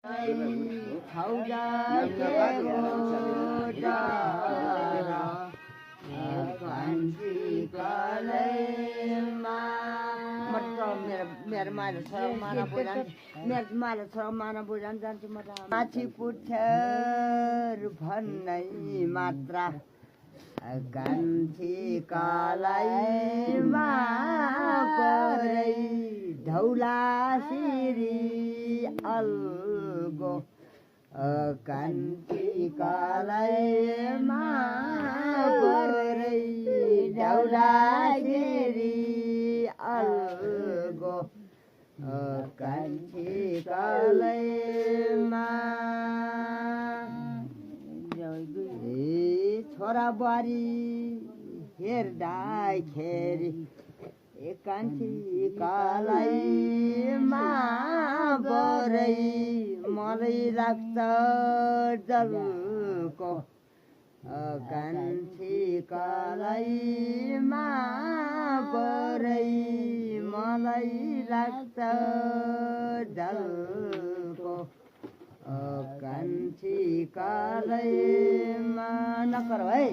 मेरो माछा छोरा माना बुझान जान्छु म त माछी पुच्छर भन्नै मात्रा कान्छी कालैमा परै ढौला सिरी अल्गो कान्छी कालैमा परै ढौला सिरी अल्गो कान्छी कालैमा छोरा बुहारी हेर्दाखेरि कान्छी कालैमा बरै मलाई लाग्छ जलको कान्छी कालैमा बरै मलाई लाग्छ जलको कान्छी कालैमा नकर है